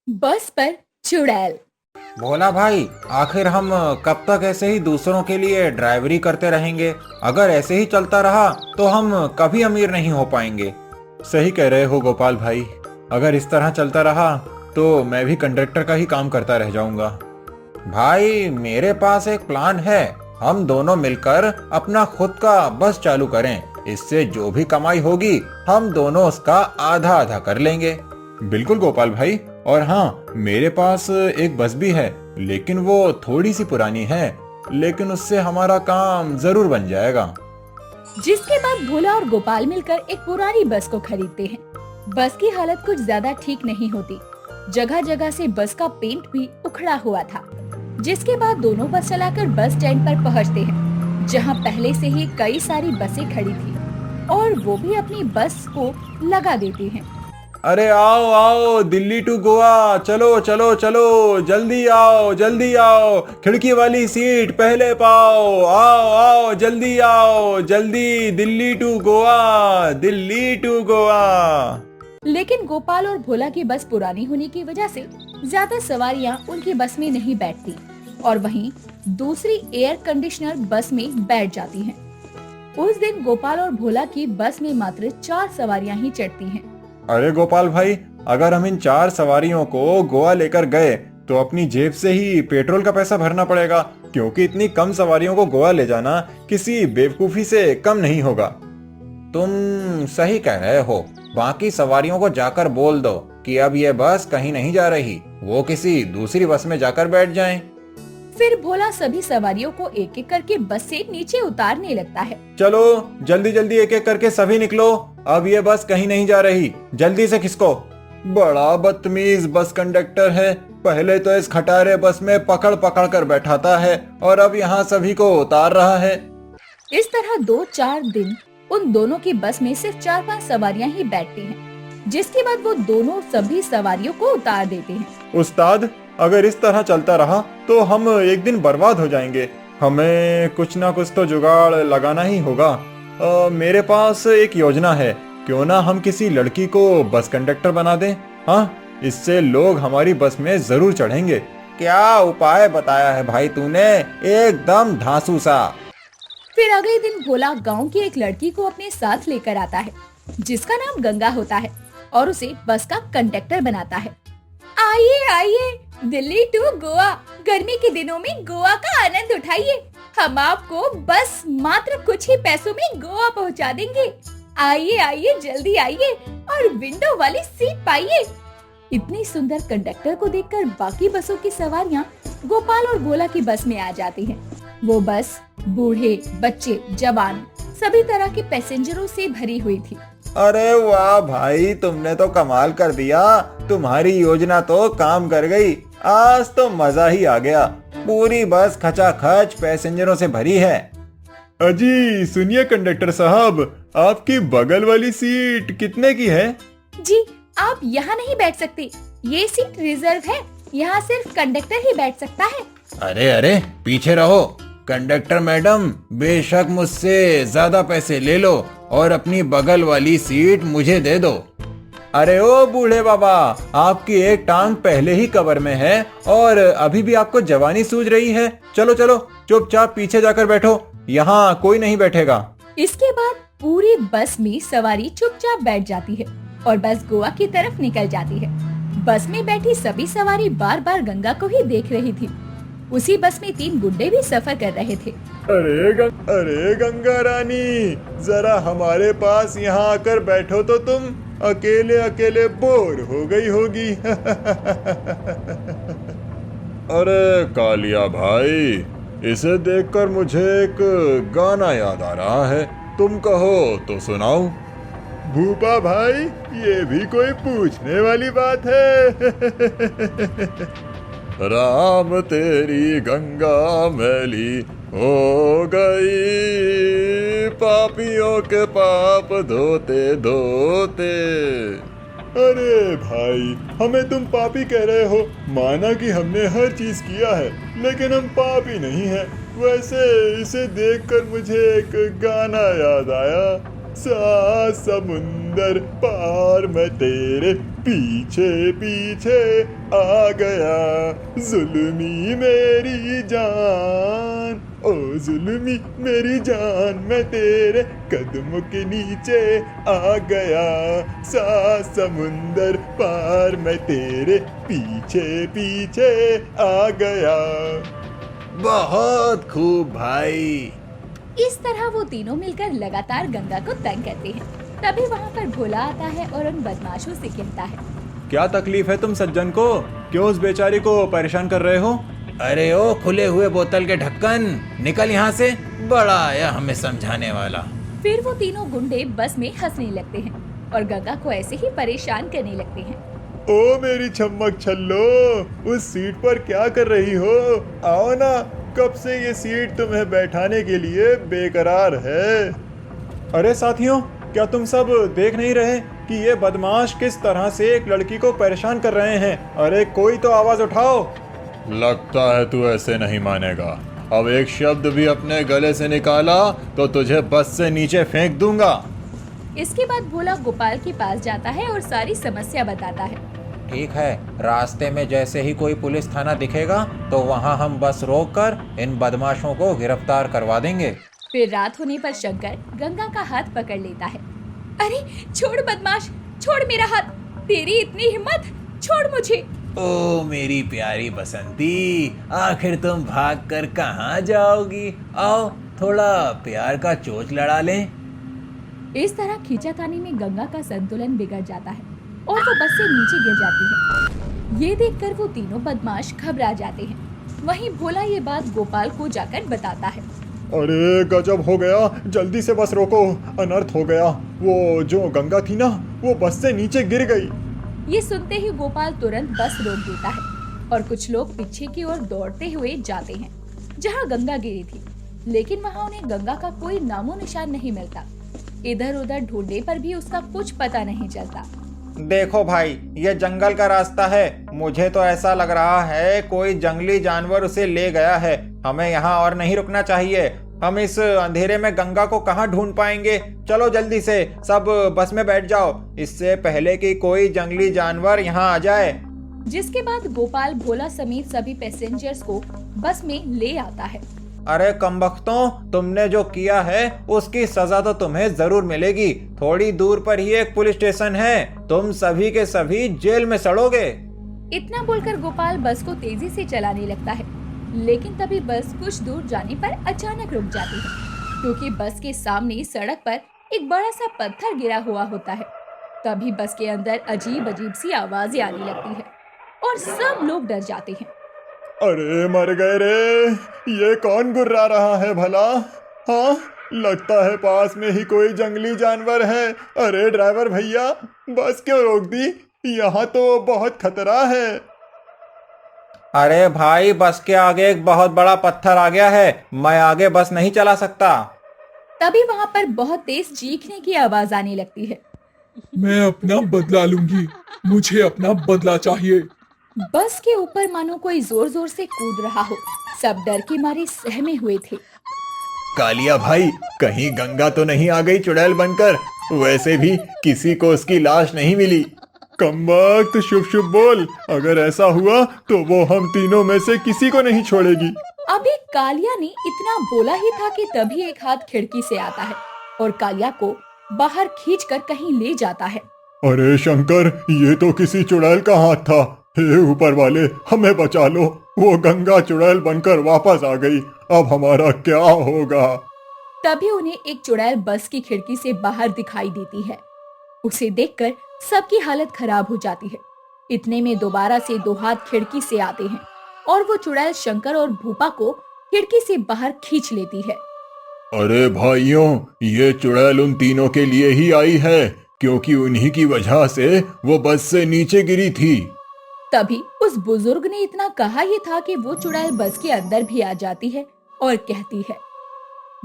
बस पर चुड़ैल। भोला भाई, आखिर हम कब तक ऐसे ही दूसरों के लिए ड्राइवरी करते रहेंगे? अगर ऐसे ही चलता रहा तो हम कभी अमीर नहीं हो पाएंगे। सही कह रहे हो गोपाल भाई। अगर इस तरह चलता रहा तो मैं भी कंडक्टर का ही काम करता रह जाऊंगा। भाई, मेरे पास एक प्लान है। हम दोनों मिलकर अपना खुद का बस चालू करें। इससे जो भी कमाई होगी हम दोनों उसका आधा आधा कर लेंगे। बिल्कुल गोपाल भाई। और हाँ, मेरे पास एक बस भी है, लेकिन वो थोड़ी सी पुरानी है, लेकिन उससे हमारा काम जरूर बन जाएगा। जिसके बाद भोला और गोपाल मिलकर एक पुरानी बस को खरीदते हैं। बस की हालत कुछ ज्यादा ठीक नहीं होती। जगह जगह से बस का पेंट भी उखड़ा हुआ था। जिसके बाद दोनों बस चलाकर बस स्टैंड पर पहुंचते हैं, जहां पहले से ही कई सारी बसें खड़ी थी और वो भी अपनी बस को लगा देती हैं। अरे आओ आओ, दिल्ली टू गोवा, चलो चलो चलो, जल्दी आओ जल्दी आओ, खिड़की वाली सीट पहले पाओ, आओ आओ जल्दी आओ, जल्दी, दिल्ली टू गोवा, दिल्ली टू गोवा। लेकिन गोपाल और भोला की बस पुरानी होने की वजह से ज्यादा सवारियां उनकी बस में नहीं बैठती और वहीं दूसरी एयर कंडीशनर बस में बैठ जाती हैं। उस दिन गोपाल और भोला की बस में मात्र 4 सवारियां ही चढ़ती हैं। अरे गोपाल भाई, अगर हम इन 4 सवारियों को गोवा लेकर गए तो अपनी जेब से ही पेट्रोल का पैसा भरना पड़ेगा, क्योंकि इतनी कम सवारियों को गोवा ले जाना किसी बेवकूफी से कम नहीं होगा। तुम सही कह रहे हो। बाकी सवारियों को जाकर बोल दो कि अब ये बस कहीं नहीं जा रही, वो किसी दूसरी बस में जाकर बैठ जाएं। फिर भोला सभी सवारियों को एक एक करके बस से नीचे उतारने लगता है। चलो जल्दी जल्दी एक एक करके सभी निकलो, अब ये बस कहीं नहीं जा रही, जल्दी से खिसको। बड़ा बदतमीज बस कंडक्टर है। पहले तो इस खटारे बस में पकड़ पकड़ कर बैठाता है और अब यहाँ सभी को उतार रहा है। इस तरह 2-4 दिन उन दोनों की बस में सिर्फ 4-5 सवारियां ही बैठती हैं, जिसके बाद वो दोनों सभी सवारियों को उतार देते हैं। उस्ताद, अगर इस तरह चलता रहा तो हम एक दिन बर्बाद हो जाएंगे। हमें कुछ ना कुछ तो जुगाड़ लगाना ही होगा। मेरे पास एक योजना है। क्यों ना हम किसी लड़की को बस कंडक्टर बना दें? हाँ, इससे लोग हमारी बस में जरूर चढ़ेंगे। क्या उपाय बताया है भाई तूने, एकदम धांसू सा। फिर अगले दिन भोला गांव की एक लड़की को अपने साथ लेकर आता है, जिसका नाम गंगा होता है, और उसे बस का कंडक्टर बनाता है। आइए आइए, दिल्ली टू गोवा, गर्मी के दिनों में गोवा का आनंद उठाइए। हम आपको बस मात्र कुछ ही पैसों में गोवा पहुंचा देंगे। आइए आइए, जल्दी आइए और विंडो वाली सीट पाइए। इतनी सुंदर कंडक्टर को देखकर बाकी बसों की सवारियां गोपाल और भोला की बस में आ जाती हैं। वो बस बूढ़े, बच्चे, जवान, सभी तरह के पैसेंजरों से भरी हुई थी। अरे वाह भाई, तुमने तो कमाल कर दिया। तुम्हारी योजना तो काम कर गई। आज तो मजा ही आ गया। पूरी बस खचाखच पैसेंजरों से भरी है। अजी सुनिए कंडक्टर साहब, आपकी बगल वाली सीट कितने की है? जी, आप यहाँ नहीं बैठ सकते। ये सीट रिजर्व है। यहाँ सिर्फ कंडक्टर ही बैठ सकता है। अरे अरे, पीछे रहो। कंडक्टर मैडम, बेशक मुझसे ज्यादा पैसे ले लो और अपनी बगल वाली सीट मुझे दे दो। अरे ओ बूढ़े बाबा, आपकी एक टांग पहले ही कवर में है और अभी भी आपको जवानी सूझ रही है। चलो चलो, चुपचाप पीछे जाकर बैठो, यहाँ कोई नहीं बैठेगा। इसके बाद पूरी बस में सवारी चुपचाप बैठ जाती है और बस गोवा की तरफ निकल जाती है। बस में बैठी सभी सवारी बार बार गंगा को ही देख रही थी। उसी बस में 3 गुड्डे भी सफर कर रहे थे। अरे गंगा रानी, जरा हमारे पास यहाँ आकर बैठो तो तुम अकेले अकेले बोर हो गई होगी। अरे कालिया भाई, इसे देखकर मुझे एक गाना याद आ रहा है। तुम कहो तो सुनाओ। भूपा भाई, ये भी कोई पूछने वाली बात है। राम तेरी गंगा मैली हो गई, पापियों के पाप धोते धोते। अरे भाई, हमें तुम पापी कह रहे हो। माना कि हमने हर चीज किया है, लेकिन हम पापी नहीं हैं। वैसे इसे देखकर मुझे एक गाना याद आया। सा समुंदर समुंदर पार मैं तेरे पीछे पीछे आ गया, जुल्मी मेरी जान, ओ जुल्मी मेरी जान, मैं तेरे कदमों के नीचे आ गया, समुंदर पार मैं तेरे पीछे पीछे आ गया। बहुत खूब भाई। इस तरह वो तीनों मिलकर लगातार गंगा को तंग करते हैं। तभी वहाँ पर भोला आता है और उन बदमाशों से कहता है, क्या तकलीफ है तुम सज्जन को? क्यों उस बेचारी को परेशान कर रहे हो? अरे ओ खुले हुए बोतल के ढक्कन, निकल यहाँ से, बड़ा आया हमें समझाने वाला। फिर वो तीनों गुंडे बस में हंसने लगते हैं और गंगा को ऐसे ही परेशान करने लगते हैं। ओ मेरी छम्मक छल्लो, उस सीट पर क्या कर रही हो? आओ ना, कब से ये सीट तुम्हें बैठाने के लिए बेकरार है। अरे साथियों, क्या तुम सब देख नहीं रहे कि ये बदमाश किस तरह से एक लड़की को परेशान कर रहे हैं? अरे कोई तो आवाज उठाओ। लगता है तू ऐसे नहीं मानेगा। अब एक शब्द भी अपने गले से निकाला तो तुझे बस से नीचे फेंक दूंगा। इसके बाद भोला गोपाल के पास जाता है और सारी समस्या बताता है। ठीक है, रास्ते में जैसे ही कोई पुलिस थाना दिखेगा तो वहाँ हम बस रोककर इन बदमाशों को गिरफ्तार करवा देंगे। फिर रात होने पर शंकर गंगा का हाथ पकड़ लेता है। अरे छोड़ बदमाश, छोड़ मेरा हाथ, तेरी इतनी हिम्मत, छोड़ मुझे। ओ मेरी प्यारी बसंती, आखिर तुम भाग कर कहाँ जाओगी? आओ थोड़ा प्यार का चोच लड़ा लें। इस तरह खींचातानी में गंगा का संतुलन बिगड़ जाता है और वो बस से नीचे गिर जाती है। ये देखकर वो तीनों बदमाश घबरा जाते हैं। वहीं भोला ये बात गोपाल को जाकर बताता है। अरे गजब हो गया, जल्दी से बस रोको, अनर्थ हो गया। वो जो गंगा थी ना, वो बस से नीचे गिर गई। ये सुनते ही गोपाल तुरंत बस रोक देता है और कुछ लोग पीछे की ओर दौड़ते हुए जाते हैं जहाँ गंगा गिरी थी, लेकिन वहाँ उन्हें गंगा का कोई नामो निशान नहीं मिलता। इधर उधर ढूंढने पर भी उसका कुछ पता नहीं चलता। देखो भाई, ये जंगल का रास्ता है। मुझे तो ऐसा लग रहा है कोई जंगली जानवर उसे ले गया है। हमें यहाँ और नहीं रुकना चाहिए। हम इस अंधेरे में गंगा को कहाँ ढूंढ पाएंगे? चलो जल्दी से सब बस में बैठ जाओ, इससे पहले कि कोई जंगली जानवर यहाँ आ जाए। जिसके बाद गोपाल भोला समेत सभी पैसेंजर्स को बस में ले आता है। अरे कमबख्तों, तुमने जो किया है उसकी सजा तो तुम्हें जरूर मिलेगी। थोड़ी दूर पर ही एक पुलिस स्टेशन है, तुम सभी के सभी जेल में सड़ोगे। इतना बोलकर गोपाल बस को तेजी से चलाने लगता है, लेकिन तभी बस कुछ दूर जाने पर अचानक रुक जाती है, क्योंकि बस के सामने सड़क पर एक बड़ा सा पत्थर गिरा हुआ होता है। तभी बस के अंदर अजीब अजीब सी आवाजें आने लगती है और सब लोग डर जाते हैं। अरे मर गए रे, ये कौन गुर्रा रहा है भला? हाँ, लगता है पास में ही कोई जंगली जानवर है। अरे ड्राइवर भैया, बस क्यों रोक दी? यहाँ तो बहुत खतरा है। अरे भाई, बस के आगे एक बहुत बड़ा पत्थर आ गया है, मैं आगे बस नहीं चला सकता। तभी वहाँ पर बहुत तेज चीखने की आवाज आने लगती है। मैं अपना बदला लूंगी, मुझे अपना बदला चाहिए। बस के ऊपर मानो कोई जोर जोर से कूद रहा हो। सब डर के मारे सहमे हुए थे। कालिया भाई, कहीं गंगा तो नहीं आ गई चुड़ैल बनकर? वैसे भी किसी को उसकी लाश नहीं मिली। कमबख्त, शुभ शुभ बोल, अगर ऐसा हुआ तो वो हम तीनों में से किसी को नहीं छोड़ेगी। अभी कालिया ने इतना बोला ही था कि तभी एक हाथ खिड़की से आता है और कालिया को बाहर खींचकर कहीं ले जाता है। अरे शंकर, ये तो किसी चुड़ैल का हाथ था। हे ऊपर वाले, हमें बचा लो, वो गंगा चुड़ैल बनकर वापस आ गई। अब हमारा क्या होगा? तभी उन्हें एक चुड़ैल बस की खिड़की से बाहर दिखाई देती है। उसे देखकर सबकी हालत खराब हो जाती है। इतने में दोबारा से दो हाथ खिड़की से आते हैं और वो चुड़ैल शंकर और भूपा को खिड़की से बाहर खींच लेती है। अरे भाइयों, ये चुड़ैल उन तीनों के लिए ही आई है, क्योंकि उन्हीं की वजह से वो बस से नीचे गिरी थी। तभी उस बुजुर्ग ने इतना कहा ही था कि वो चुड़ैल बस के अंदर भी आ जाती है और कहती है,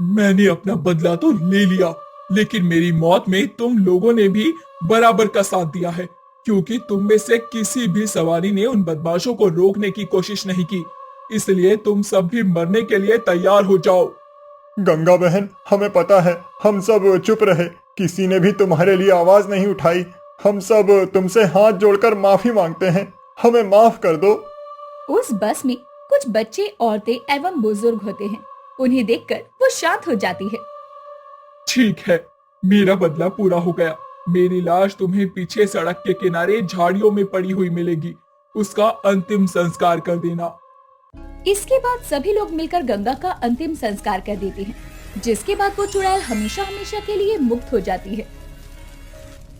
मैंने अपना बदला तो ले लिया, लेकिन मेरी मौत में तुम लोगों ने भी बराबर का साथ दिया है, क्योंकि तुम में से किसी भी सवारी ने उन बदमाशों को रोकने की कोशिश नहीं की। इसलिए तुम सब भी मरने के लिए तैयार हो जाओ। गंगा बहन, हमें पता है, हम सब चुप रहे, किसी ने भी तुम्हारे लिए आवाज नहीं उठाई। हम सब तुमसे हाथ जोड़कर माफी मांगते हैं, हमें माफ कर दो। उस बस में कुछ बच्चे, औरतें एवं बुजुर्ग होते हैं। उन्हें देखकर वो शांत हो जाती है। ठीक है, मेरा बदला पूरा हो गया। मेरी लाश तुम्हें पीछे सड़क के किनारे झाड़ियों में पड़ी हुई मिलेगी। उसका अंतिम संस्कार कर देना। इसके बाद सभी लोग मिलकर गंगा का अंतिम संस्कार कर देते हैं, जिसके बाद वो चुड़ैल हमेशा हमेशा के लिए मुक्त हो जाती है।